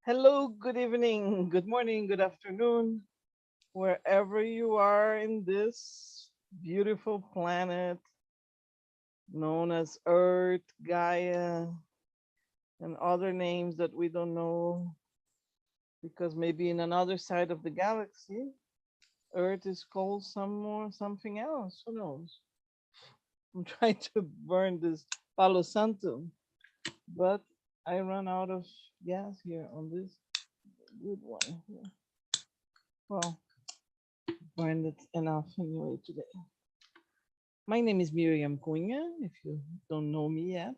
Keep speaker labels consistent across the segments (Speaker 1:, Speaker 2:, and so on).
Speaker 1: Hello, good evening, good morning, good afternoon, wherever you are in this beautiful planet known as Earth, Gaia, and other names that we don't know because maybe in another side of the galaxy, Earth is called something else. Who knows? I'm trying to burn this Palo Santo, but I run out of gas here on this good one here. Well, burned it enough anyway today. My name is Miriam Cunha, if you don't know me yet,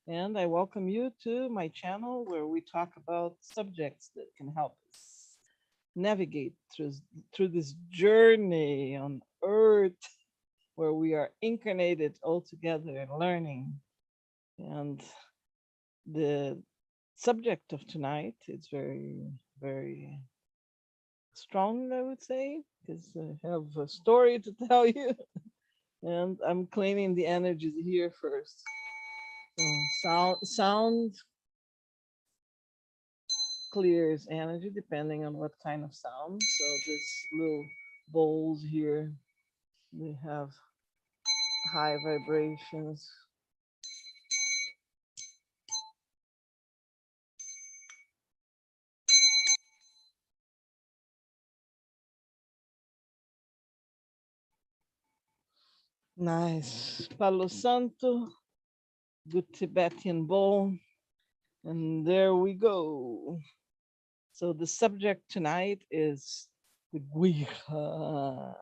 Speaker 1: and I welcome you to my channel where we talk about subjects that can help us navigate through this journey on Earth where we are incarnated all together and learning. And the subject of tonight is very, very strong, I would say, because I have a story to tell you. And I'm cleaning the energies here first. So sound clears energy depending on what kind of sound. So this little bowls here, they have high vibrations. Nice. Palo Santo, good Tibetan bowl. And there we go. So the subject tonight is the Ouija,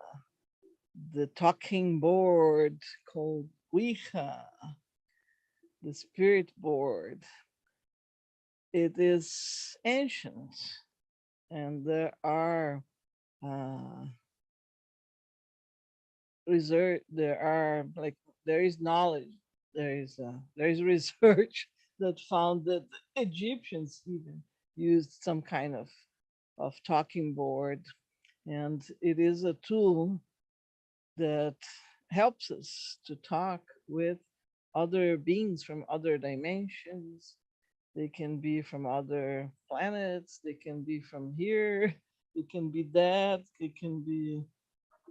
Speaker 1: the talking board called Ouija, the spirit board. It is ancient, and there are uh, There are like there is knowledge. There is research that found that the Egyptians even used some kind of talking board, and it is a tool that helps us to talk with other beings from other dimensions. They can be from other planets, they can be from here, it can be that, it can be,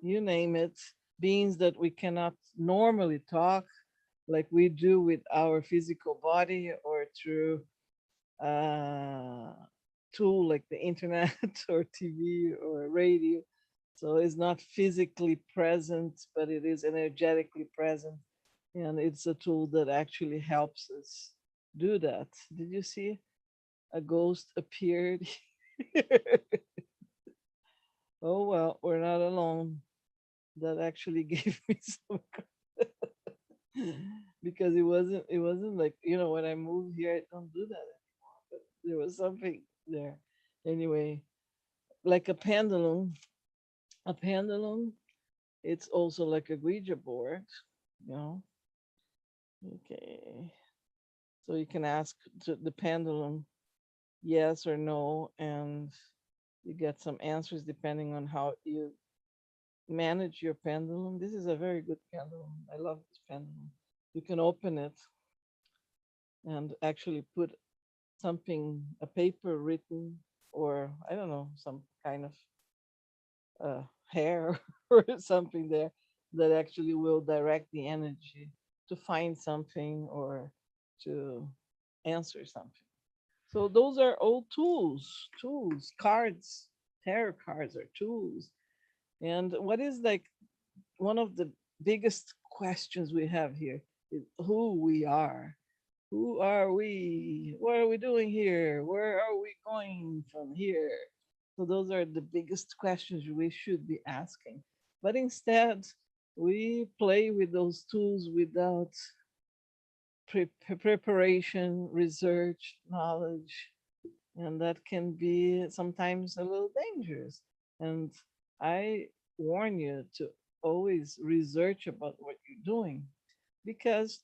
Speaker 1: you name it, beings that we cannot normally talk like we do with our physical body or through a tool like the internet or TV or radio. So it's not physically present, but it is energetically present. And it's a tool that actually helps us do that. Did you see a ghost appeared? Oh, well, we're not alone. That actually gave me some because it wasn't like, when I moved here, I don't do that anymore. But there was something there. Anyway, like a pendulum, it's also like a Ouija board, you know. Okay. So you can ask the pendulum yes or no, and you get some answers depending on how you manage your pendulum. This is a very good pendulum. I love this pendulum. You can open it and actually put something, a paper written, or I don't know, some kind of hair or something there that actually will direct the energy to find something or to answer something. So those are all tools, cards, tarot cards are tools. And what is like one of the biggest questions we have here is who we are. Who are we? What are we doing here? Where are we going from here? So those are the biggest questions we should be asking. But instead, we play with those tools without preparation, research, knowledge, and that can be sometimes a little dangerous. And I warn you to always research about what you're doing because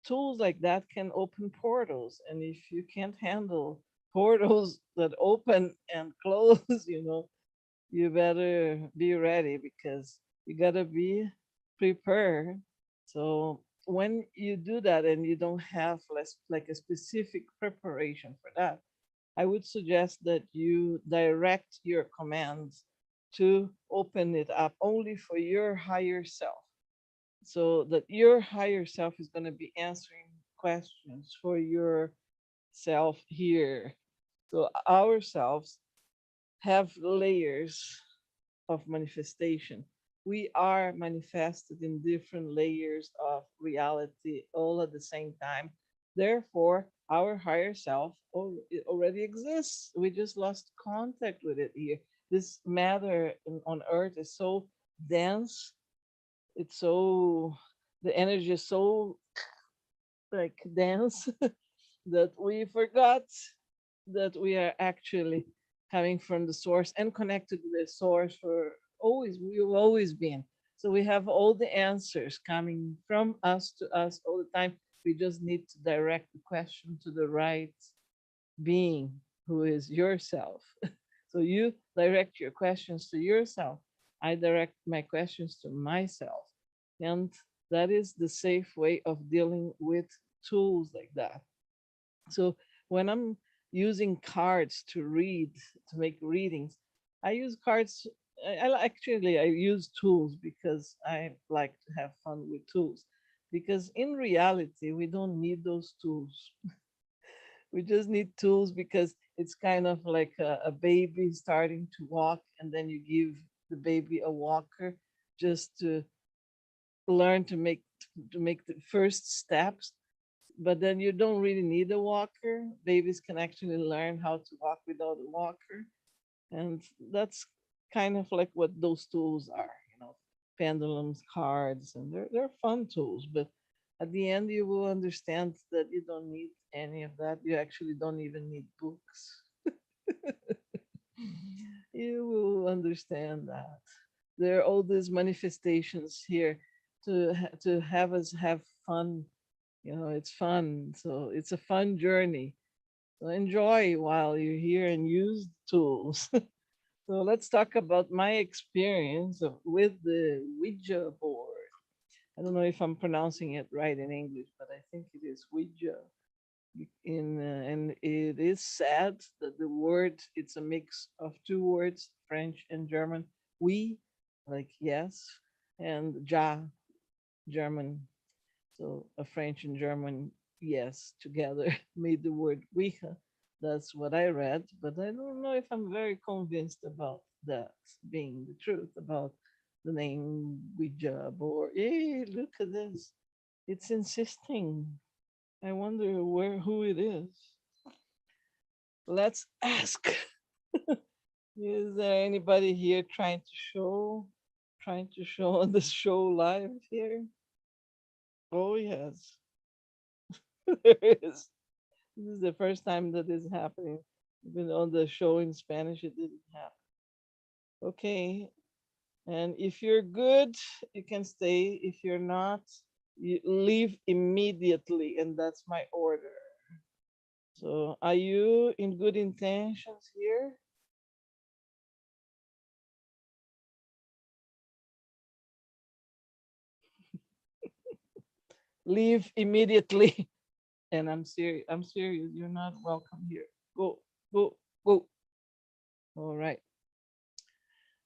Speaker 1: tools like that can open portals. And if you can't handle portals that open and close, you better be ready because you gotta be prepared. So when you do that and you don't have less like a specific preparation for that, I would suggest that you direct your commands to open it up only for your higher self, so that your higher self is going to be answering questions for your self here. So ourselves have layers of manifestation. We are manifested in different layers of reality all at the same time. Therefore, our higher self it already exists. We just lost contact with it here. This matter on earth is so dense. It's so, the energy is so like dense that we forgot that we are actually coming from the source and connected to the source for always. We've always been. So we have all the answers coming from us to us all the time. We just need to direct the question to the right being, who is yourself. So you direct your questions to yourself. I direct my questions to myself. And that is the safe way of dealing with tools like that. So when I'm using cards to read, to make readings, I use cards. Actually, I use tools because I like to have fun with tools. Because in reality, we don't need those tools. We just need tools because it's kind of like a baby starting to walk, and then you give the baby a walker just to learn to make the first steps, but then you don't really need a walker. Babies can actually learn how to walk without a walker. And that's kind of like what those tools are, pendulums, cards, and they're fun tools. But at the end, you will understand that you don't need any of that. You actually don't even need books. You will understand that. There are all these manifestations here to have us have fun. It's fun. So it's a fun journey. So enjoy while you're here and use the tools. So let's talk about my experience with the Ouija board. I don't know if I'm pronouncing it right in English, but I think it is Ouija. And it is sad that the word, it's a mix of two words, French and German. Oui, like yes, and ja, German. So a French and German yes together made the word Ouija. That's what I read, but I don't know if I'm very convinced about that being the truth about the name Ouija board. Hey, look at this. It's insisting. I wonder who it is. Let's ask. Is there anybody here trying to show on the show live here? Oh yes, there is. This is the first time that is happening. Even on the show in Spanish, it didn't happen. Okay, and if you're good, you can stay. If you're not, you leave immediately, and that's my order. So, are you in good intentions here? Leave immediately. And I'm serious. I'm serious. You're not welcome here. Go, go, go. All right.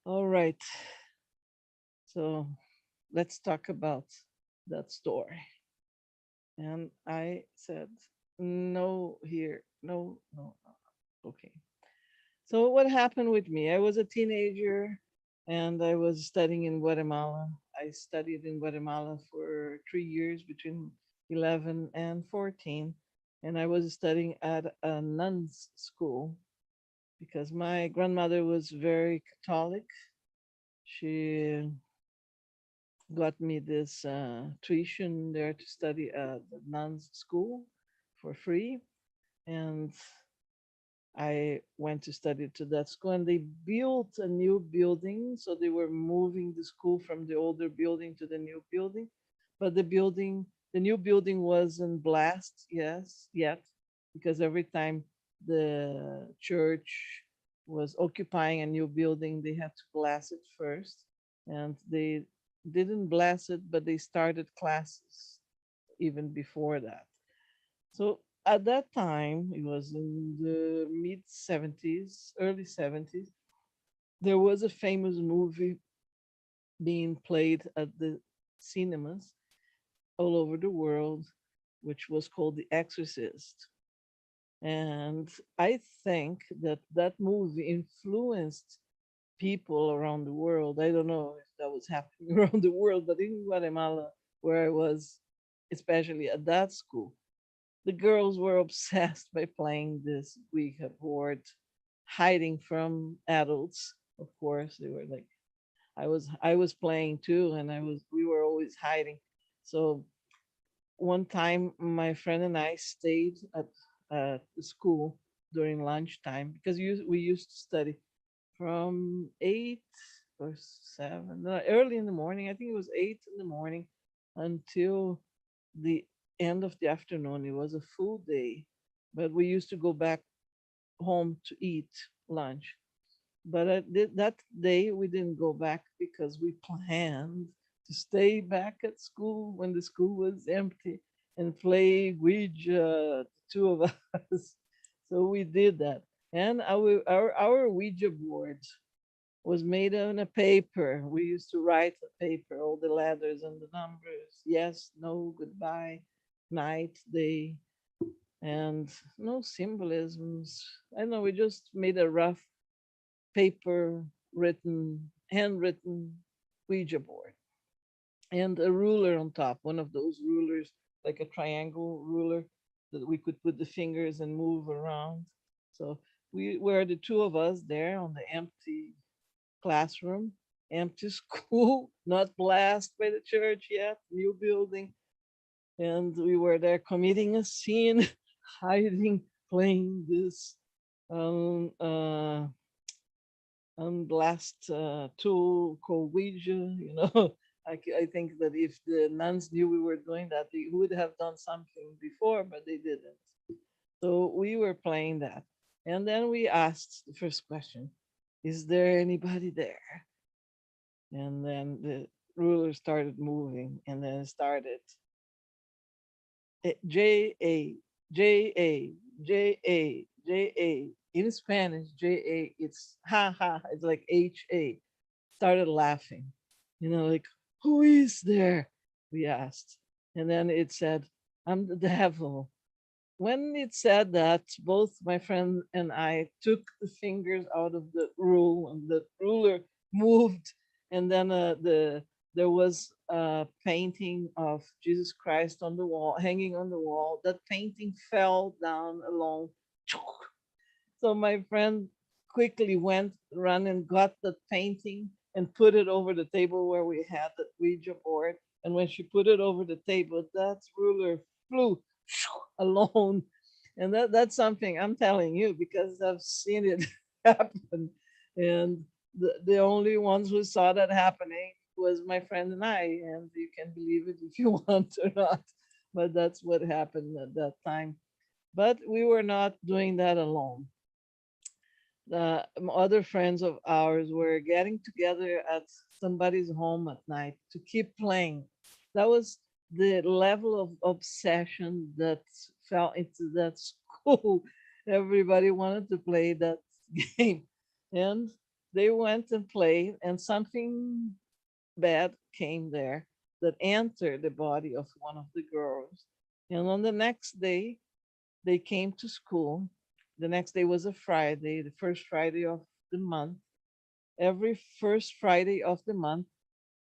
Speaker 1: All right. So let's talk about that story. And I said, no, here. No, no, no. Okay. So what happened with me? I was a teenager and I was studying in Guatemala. I studied in Guatemala for 3 years between 11 and 14. And I was studying at a nuns school because my grandmother was very Catholic. She got me this tuition there to study at the nuns school for free. And I went to study to that school, and they built a new building. So they were moving the school from the older building to the new building. But the new building wasn't blessed, yes, yet, because every time the church was occupying a new building, they had to bless it first. And they didn't bless it, but they started classes even before that. So At that time, it was in the mid 70s, early 70s, there was a famous movie being played at the cinemas all over the world, which was called The Exorcist. And I think that that movie influenced people around the world. I don't know if that was happening around the world, but in Guatemala, where I was, especially at that school, the girls were obsessed by playing this Ouija board, hiding from adults. Of course, they were like, I was playing too, and we were always hiding. So one time, my friend and I stayed at the school during lunchtime because we used to study from 8 or 7, early in the morning. I think it was 8 in the morning until the end of the afternoon. It was a full day, but we used to go back home to eat lunch. But that day we didn't go back because we planned to stay back at school when the school was empty and play Ouija, the two of us. So we did that. And our Ouija board was made on a paper. We used to write a paper, all the letters and the numbers. Yes, no, goodbye, night, day, and no symbolisms. I don't know, we just made a rough paper written, handwritten Ouija board and a ruler on top, one of those rulers, like a triangle ruler that we could put the fingers and move around. So we were the two of us there on the empty classroom, empty school, not blessed by the church yet, new building. And we were there committing a sin, hiding, playing this um, uh, unblessed tool called Ouija. I think that if the nuns knew we were doing that, they would have done something before, but they didn't. So we were playing that. And then we asked the first question, is there anybody there? And then the ruler started moving, and then it started J A J A J A J A. In Spanish, J A, it's ha ha, it's like HA. Started laughing, like, who is there? We asked. And then it said, I'm the devil. When it said that, both my friend and I took the fingers out of the rule, and the ruler moved, and then there was a painting of Jesus Christ on the wall, hanging on the wall. That painting fell down along. So my friend quickly went, ran and got the painting and put it over the table where we had the Ouija board. And when she put it over the table, that ruler flew alone. And that's something I'm telling you because I've seen it happen. And the only ones who saw that happening was my friend and I. And you can believe it if you want or not. But that's what happened at that time. But we were not doing that alone. The other friends of ours were getting together at somebody's home at night to keep playing. That was the level of obsession that fell into that school. Everybody wanted to play that game. And they went and played, and something bad came there that entered the body of one of the girls. And on the next day, they came to school. The next day was a Friday, the first Friday of the month. Every first Friday of the month,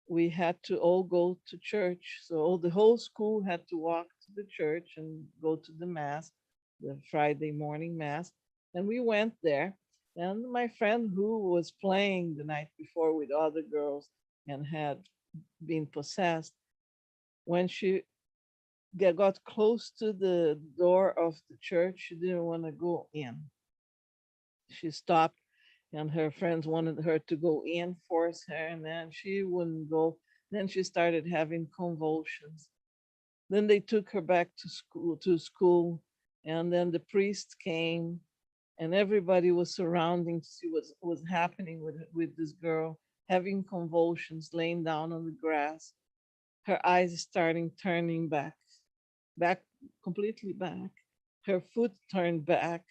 Speaker 1: we had to all go to church. So the whole school had to walk to the church and go to the mass, the Friday morning mass. And we went there. And my friend who was playing the night before with other girls and had been possessed, when she got close to the door of the church, she didn't want to go in. She stopped, and her friends wanted her to go in, force her, and then she wouldn't go. Then she started having convulsions. Then they took her back to school, and then the priest came, and everybody was surrounding to see what was happening with this girl, having convulsions, laying down on the grass. Her eyes starting turning back, completely back. Her foot turned back.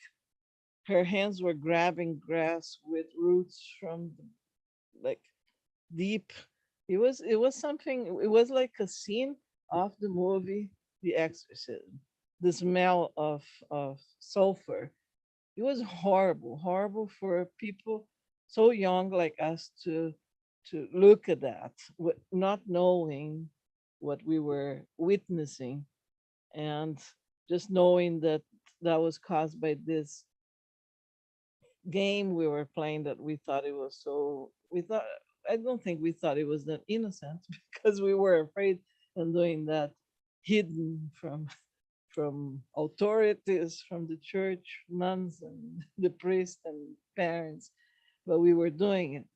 Speaker 1: Her hands were grabbing grass with roots from like deep. It was something. It was like a scene of the movie The Exorcism. The smell of sulfur. It was horrible, horrible for people so young like us to look at that, not knowing what we were witnessing, and just knowing that that was caused by this game we were playing that we thought it was so we thought I don't think we thought it was that innocent because we were afraid and doing that hidden from authorities, from the church, nuns and the priest and parents, but we were doing it.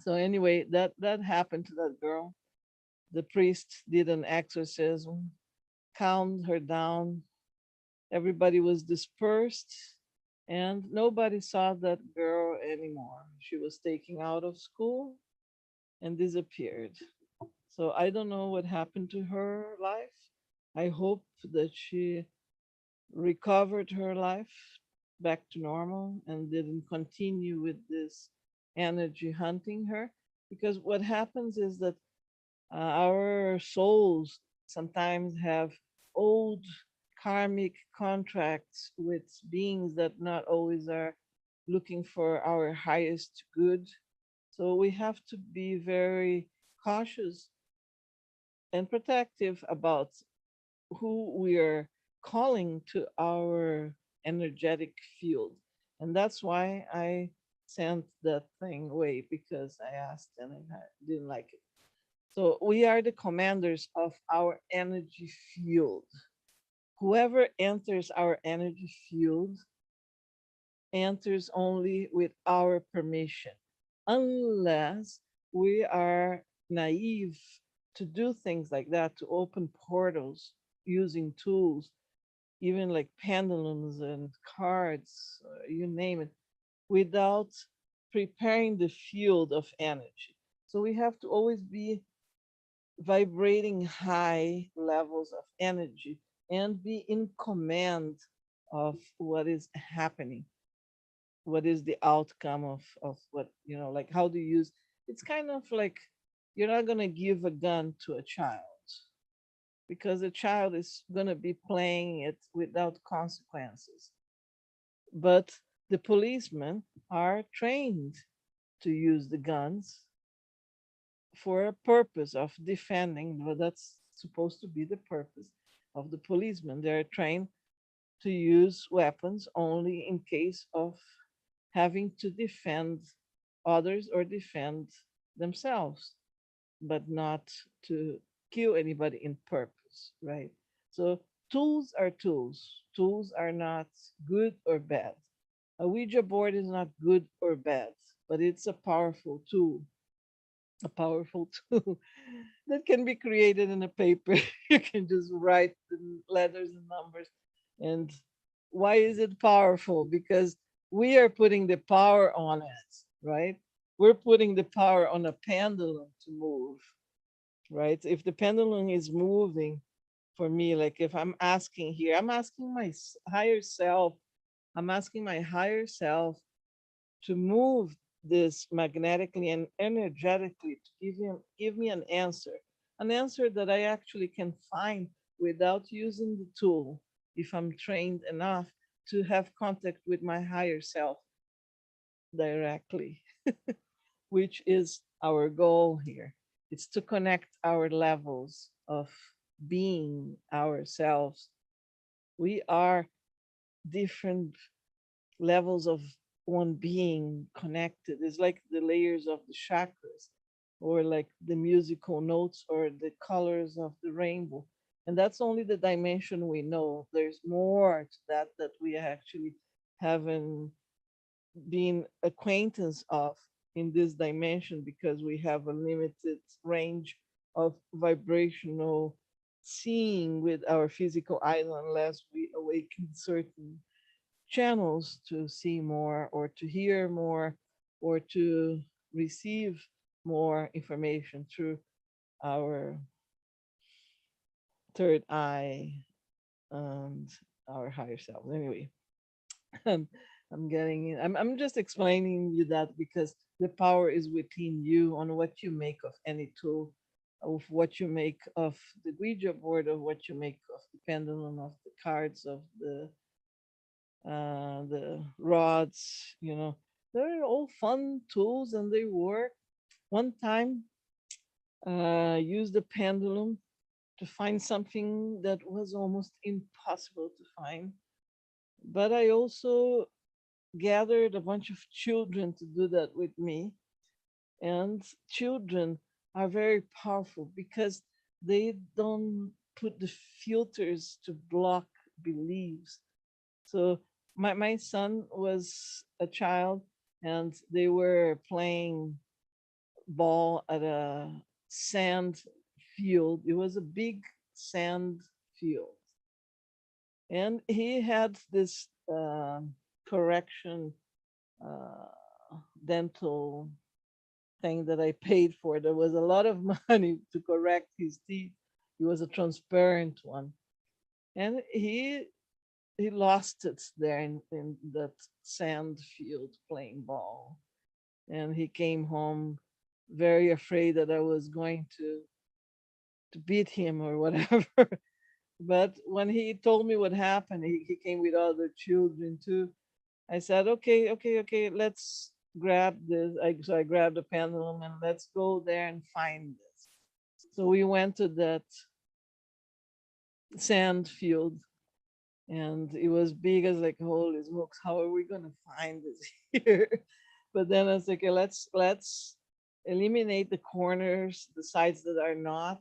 Speaker 1: So anyway, that happened to that girl. The priest did an exorcism, calmed her down. Everybody was dispersed, and nobody saw that girl anymore. She was taken out of school and disappeared. So I don't know what happened to her life. I hope that she recovered her life back to normal and didn't continue with this energy hunting her. Because what happens is that our souls sometimes have old karmic contracts with beings that not always are looking for our highest good. So we have to be very cautious and protective about who we are calling to our energetic field. And that's why I sent that thing away because I asked and I didn't like it. So we are the commanders of our energy field. Whoever enters our energy field enters only with our permission, unless we are naive to do things like that, to open portals using tools, even like pendulums and cards, you name it, without preparing the field of energy. So we have to always be vibrating high levels of energy and be in command of what is happening, what is the outcome of what, like how do you use. It's kind of like you're not going to give a gun to a child because a child is going to be playing it without consequences, but the policemen are trained to use the guns for a purpose of defending. Well, that's supposed to be the purpose of the policemen. They're trained to use weapons only in case of having to defend others or defend themselves, but not to kill anybody in purpose, right? So tools are tools. Tools are not good or bad. A Ouija board is not good or bad, but it's a powerful tool, a powerful tool that can be created in a paper. You can just write the letters and numbers. And why is it powerful? Because we are putting the power on it, right? We're putting the power on a pendulum to move, right? If the pendulum is moving for me, like if I'm asking here, I'm asking my higher self, I'm asking my higher self to move this magnetically and energetically to give me an answer that I actually can find without using the tool if I'm trained enough to have contact with my higher self directly, which is our goal here. It's to connect our levels of being ourselves. We are different levels of one being connected. It's like the layers of the chakras, or like the musical notes or the colors of the rainbow. And that's only the dimension we know. There's more to that we actually haven't been acquaintance of in this dimension because we have a limited range of vibrational seeing with our physical eyes unless we awaken certain channels to see more or to hear more or to receive more information through our third eye and our higher selves. Anyway, I'm, I'm getting in. I'm just explaining you that because the power is within you on what you make of any tool, of what you make of the Ouija board, of what you make of the pendulum, of the cards, of the rods. They're all fun tools and they work. One time, used the pendulum to find something that was almost impossible to find. But I also gathered a bunch of children to do that with me. And children are very powerful because they don't put the filters to block beliefs. So my son was a child and they were playing ball at a sand field. It was a big sand field. And he had this correction uh, dental thing that I paid for. There was a lot of money to correct his teeth. It was a transparent one. And he lost it there in that sand field playing ball. And he came home very afraid that I was going to beat him or whatever. But when he told me what happened, he came with other children too. I said, okay, okay, okay, let's grab this. So I grabbed the pendulum and let's go there and find this. So we went to that sand field and it was big as like, holy smokes, how are we gonna find this here? But then I was like, okay, let's eliminate the corners, the sides that are not,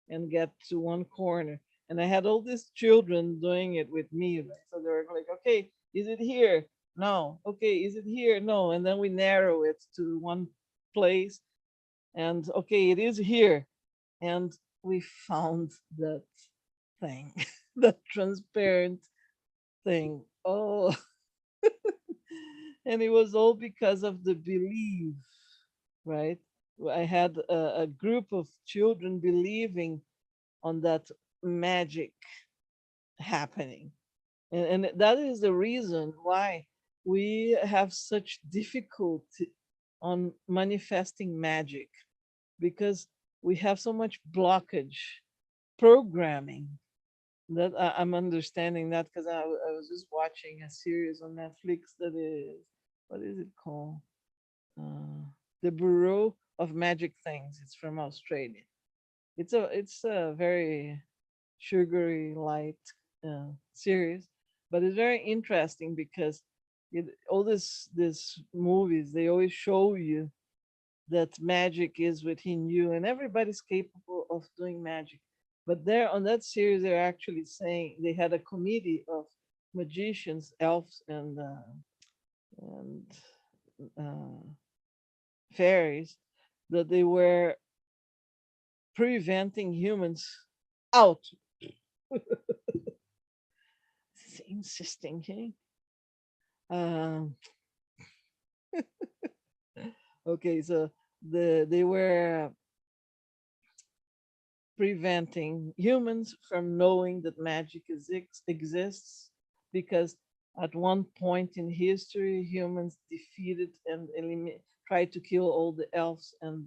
Speaker 1: and get to one corner. And I had all these children doing it with me. Right? So they were like, okay, is it here? No. Okay, is it here? No. And then we narrow it to one place. And okay, it is here. And we found that thing, that transparent thing. Oh, and it was all because of the belief, right? I had a group of children believing on that magic happening. And that is the reason why we have such difficulty on manifesting magic because we have so much blockage programming that I'm understanding that because I was just watching a series on Netflix that is, what is it called? Uh, the Bureau of Magic Things. It's from Australia. It's a very sugary light series, but it's very interesting because all this movies they always show you that magic is within you and everybody's capable of doing magic. But there on that series, they're actually saying they had a committee of magicians, elves, and uh, fairies that they were preventing humans out. Insisting, hey? Um, okay, so they were preventing humans from knowing that magic exists because at one point in history, humans defeated and tried to kill all the elves and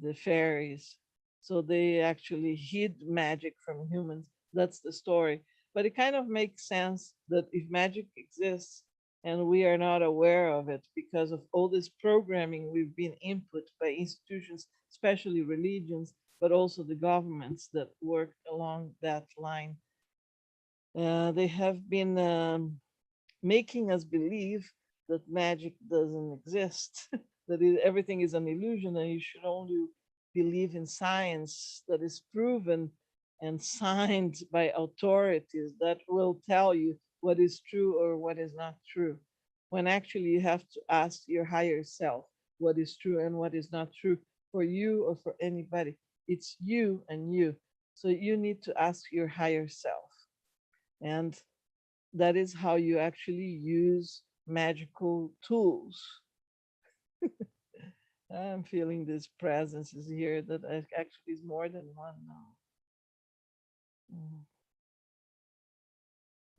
Speaker 1: the fairies. So they actually hid magic from humans. That's the story. But it kind of makes sense that if magic exists and we are not aware of it because of all this programming we've been input by institutions, especially religions, but also the governments that work along that line. They have been making us believe that magic doesn't exist, that everything is an illusion, and you should only believe in science that is proven and signed by authorities that will tell you what is true or what is not true. When actually you have to ask your higher self what is true and what is not true for you or for anybody. It's you and you. So you need to ask your higher self. And that is how you actually use magical tools. I'm feeling this presence is here that actually is more than one now. Mm.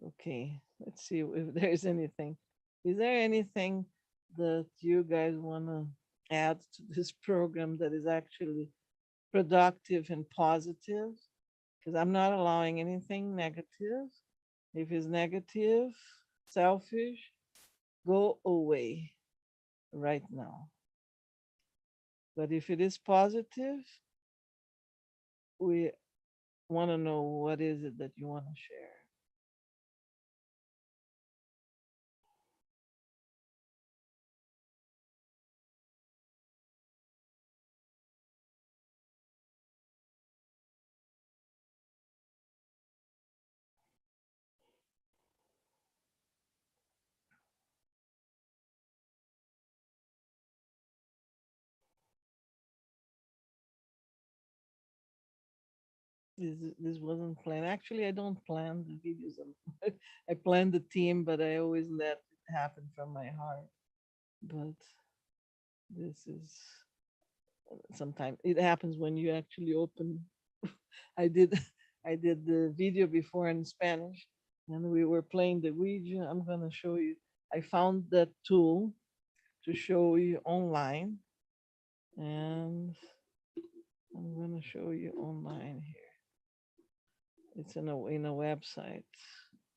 Speaker 1: Okay, let's see if there's anything. Is there anything that you guys want to add to this program that is actually productive and positive? Because I'm not allowing anything negative. If it's negative, selfish, go away right now. But if it is positive, we want to know what is it that you want to share. This wasn't planned. Actually, I don't plan the videos. I plan the theme, but I always let it happen from my heart. But this is sometimes it happens when you actually open. I did I did the video before in Spanish, and we were playing the Ouija. I'm gonna show you. I found that tool to show you online, and I'm gonna show you online here. It's in a website.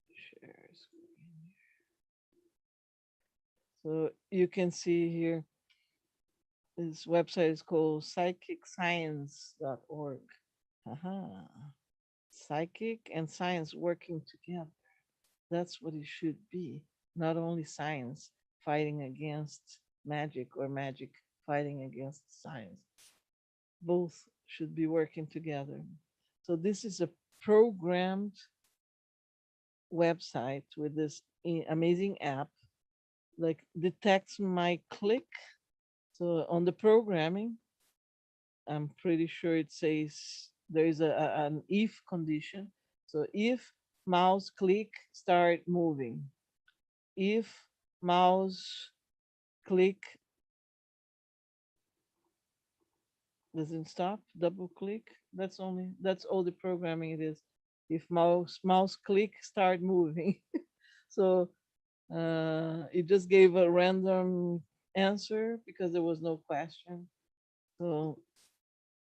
Speaker 1: Share screen. So you can see here, this website is called psychicscience.org. Aha. Psychic and science working together. That's what it should be. Not only science fighting against magic or magic fighting against science. Both should be working together. So this is a programmed website with this amazing app, like detects my click. So on the programming, I'm pretty sure it says there is an if condition. So if mouse click start moving, if mouse click doesn't stop, double click. That's all the programming it is. If mouse click start moving. So it just gave a random answer because there was no question. So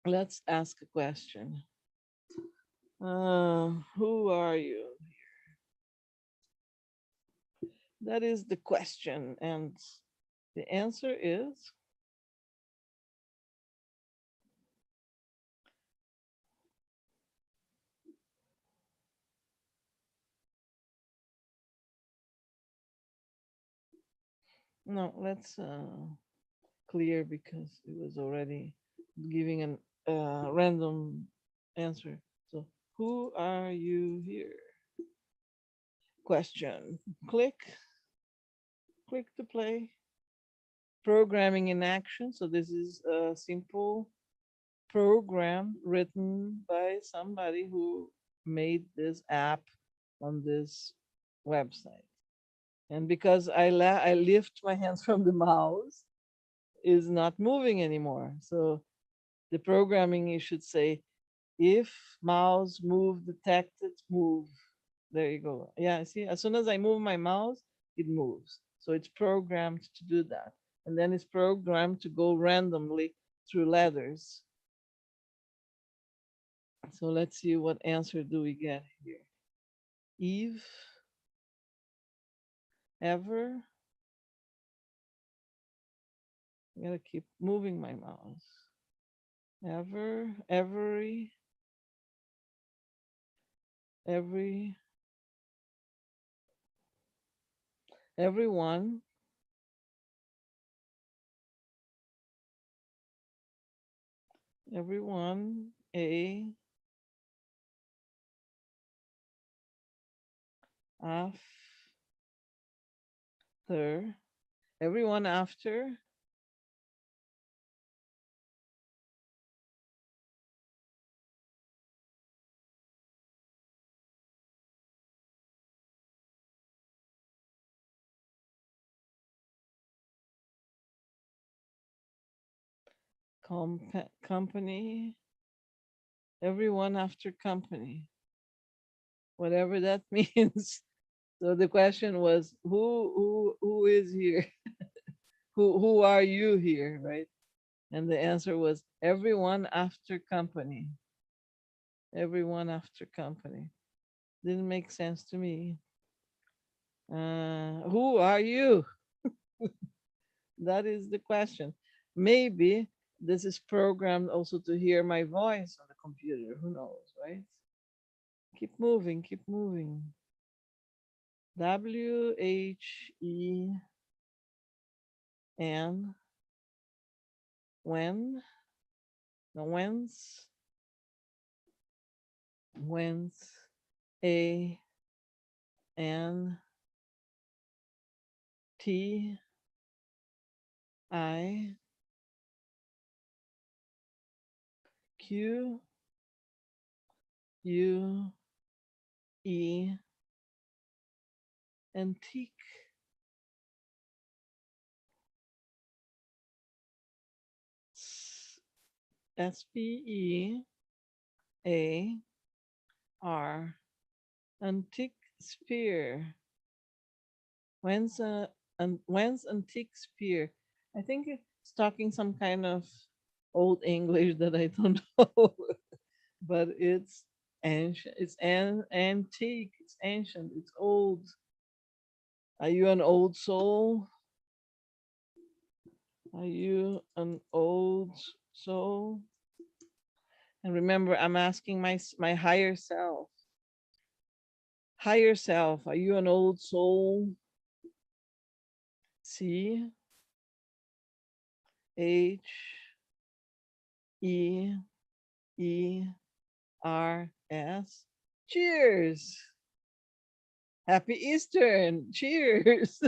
Speaker 1: let's ask a question. Who are you? That is the question. And the answer is no, let's clear because it was already giving an random answer. So, who are you here? Question. Click to play. Programming in action. So, this is a simple program written by somebody who made this app on this website. And because I lift my hands from the mouse, is not moving anymore. So the programming, you should say, if mouse move detected, move. There you go. Yeah, see, as soon as I move my mouse, it moves. So it's programmed to do that. And then it's programmed to go randomly through letters. So let's see what answer do we get here. Eve, ever. I gotta keep moving my mouse. Ever, every, everyone, everyone, after, everyone after, company, everyone after company, whatever that means. So the question was, who is here? Who are you here, right? And the answer was everyone after company. Everyone after company. Didn't make sense to me. Who are you? That is the question. Maybe this is programmed also to hear my voice on the computer. Who knows, right? Keep moving, keep moving. WHEN, when, no, whence, A, N, T, I, Q, U, E, antique. SPEAR, antique spear. Whence antique spear? I think it's talking some kind of old English that I don't know, but it's ancient. It's antique. It's ancient. It's old. Are you an old soul? Are you an old soul? And remember, I'm asking my higher self. Higher self, are you an old soul? C H E E R S. Cheers. Happy Easter. Cheers.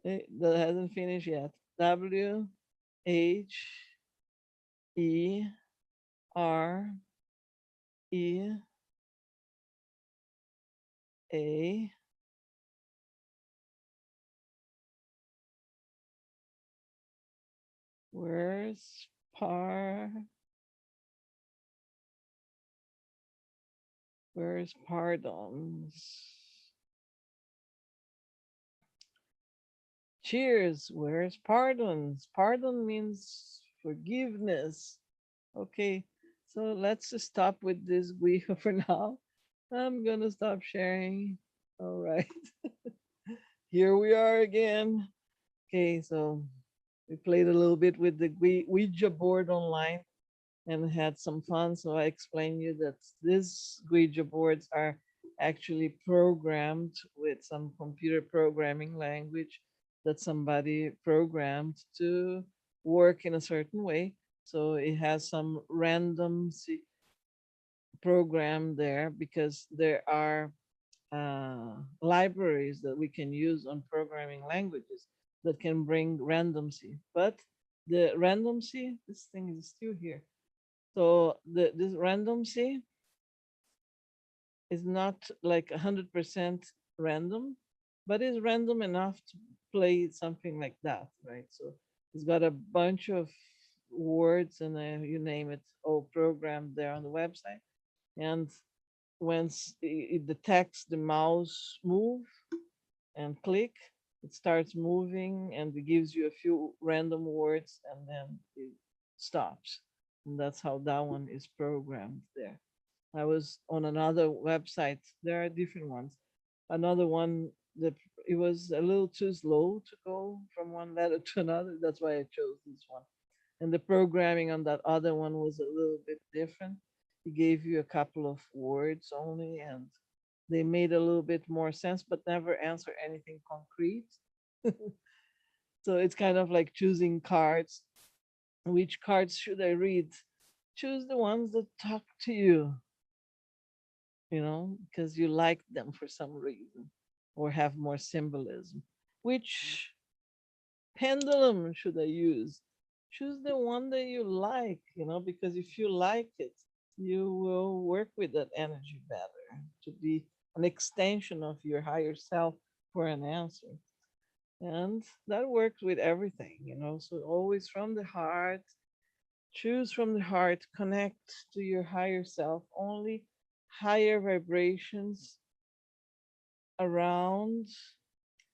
Speaker 1: That hasn't finished yet. WHEREA. Where's par? Where's pardons? Cheers. Where's pardons? Pardon means forgiveness. Okay, so let's just stop with this Ouija for now. I'm gonna stop sharing. All right, here we are again. Okay, so we played a little bit with the Ouija board online and had some fun. So I explained you that these Ouija boards are actually programmed with some computer programming language that somebody programmed to work in a certain way. So it has some random program there because there are libraries that we can use on programming languages that can bring randomcy. But the randomcy, this thing is still here. So this randomcy is not like 100% random, but is random enough to play something like that, right? So it's got a bunch of words and you name it, all programmed there on the website. And once it detects the mouse move and click, it starts moving and it gives you a few random words and then it stops. And that's how that one is programmed there. I was on another website. There are different ones. Another one that it was a little too slow to go from one letter to another. That's why I chose this one. And the programming on that other one was a little bit different. It gave you a couple of words only, and they made a little bit more sense, but never answer anything concrete. So it's kind of like choosing cards. Which cards should I read? Choose the ones that talk to because you like them for some reason or have more symbolism. Which pendulum should I use? Choose the one that you like, because if you like it, you will work with that energy better to be an extension of your higher self for an answer. And that works with everything. So always from the heart, choose from the heart, connect to your higher self. Only higher vibrations around,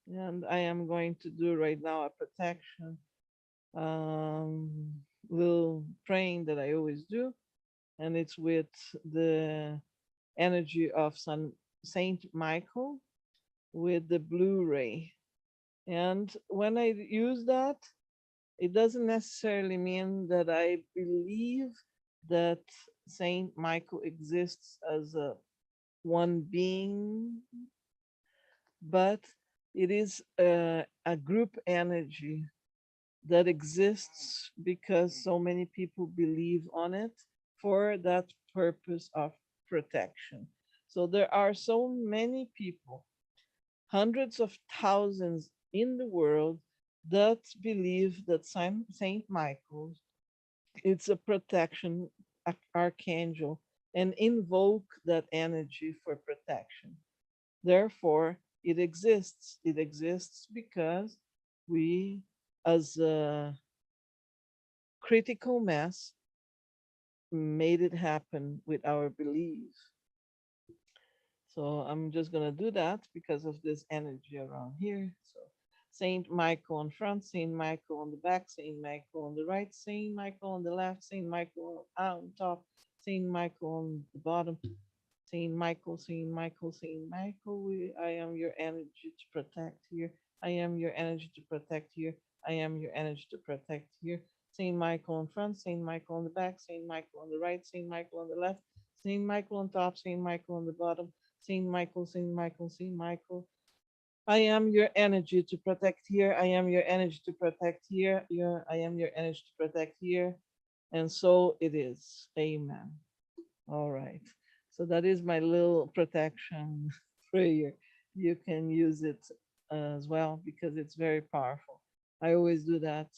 Speaker 1: and I am going to do right now a protection, um, little praying that I always do, and it's with the energy of Saint Michael with the blue ray. And when I use that, it doesn't necessarily mean that I believe that Saint Michael exists as a one being, but it is a group energy that exists because so many people believe on it for that purpose of protection. So there are so many people, hundreds of thousands in the world, that believe that Saint Michael, it's a protection archangel, and invoke that energy for protection. Therefore, it exists. It exists because we, as a critical mass, made it happen with our belief. So I'm just going to do that because of this energy around here. So Saint Michael on front, Saint Michael on the back, Saint Michael on the right, Saint Michael on the left, Saint Michael on top, Saint Michael on the bottom, Saint Michael, Saint Michael, Saint Michael. I am your energy to protect here. I am your energy to protect here. I am your energy to protect here. Saint Michael in front, Saint Michael on the back, Saint Michael on the right, Saint Michael on the left, Saint Michael on top, Saint Michael on the bottom, Saint Michael, Saint Michael, Saint Michael. I am your energy to protect here. I am your energy to protect here. I am your energy to protect here. And so it is. Amen. All right. So that is my little protection prayer. You can use it as well because it's very powerful. I always do that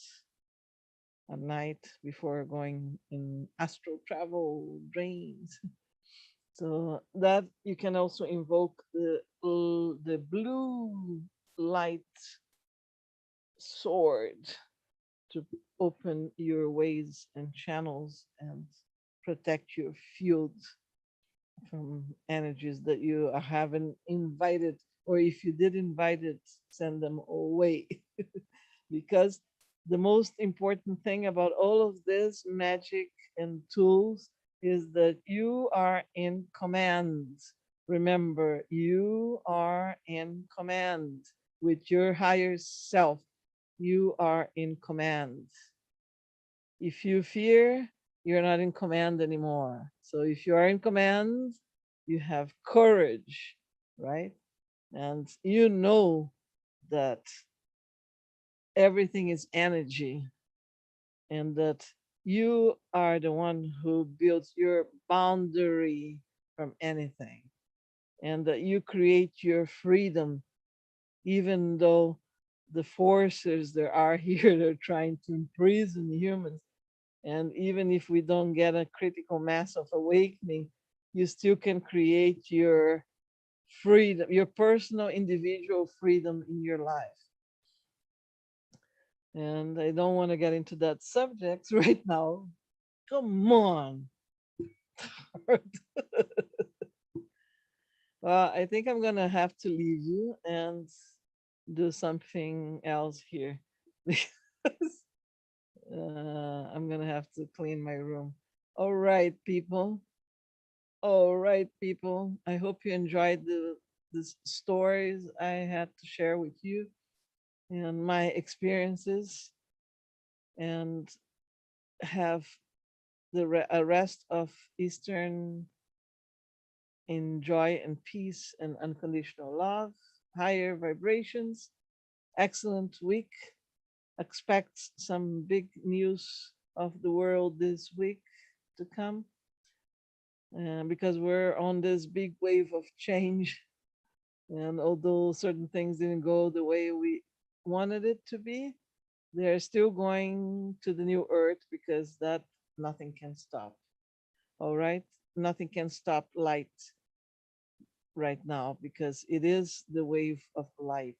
Speaker 1: at night before going in astral travel dreams. So that you can also invoke the blue light sword to open your ways and channels and protect your field from energies that you haven't invited, or if you did invite it, send them away. Because the most important thing about all of this magic and tools is that you are in command. Remember, you are in command with your higher self. You are in command. If you fear, you're not in command anymore. So if you are in command, you have courage, right? And you know that everything is energy and that you are the one who builds your boundary from anything and that you create your freedom, even though the forces there are here, they're trying to imprison humans. And even if we don't get a critical mass of awakening, you still can create your freedom, your personal individual freedom in your life. And I don't want to get into that subject right now. Come on. Well, I think I'm going to have to leave you and do something else here because I'm going to have to clean my room. All right, people. All right, people. I hope you enjoyed the stories I had to share with you and my experiences, and have a rest of Eastern in joy and peace and unconditional love, higher vibrations, excellent week. Expect some big news of the world this week to come because we're on this big wave of change. And although certain things didn't go the way we wanted it to be, they're still going to the new earth because that nothing can stop. All right? Nothing can stop light right now because it is the wave of light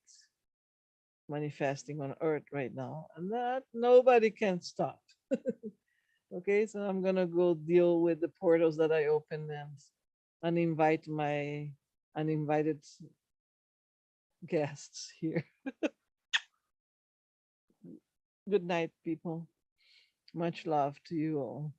Speaker 1: manifesting on earth right now, and that nobody can stop. Okay, so I'm gonna go deal with the portals that I opened and uninvite my uninvited guests here. Good night, people. Much love to you all.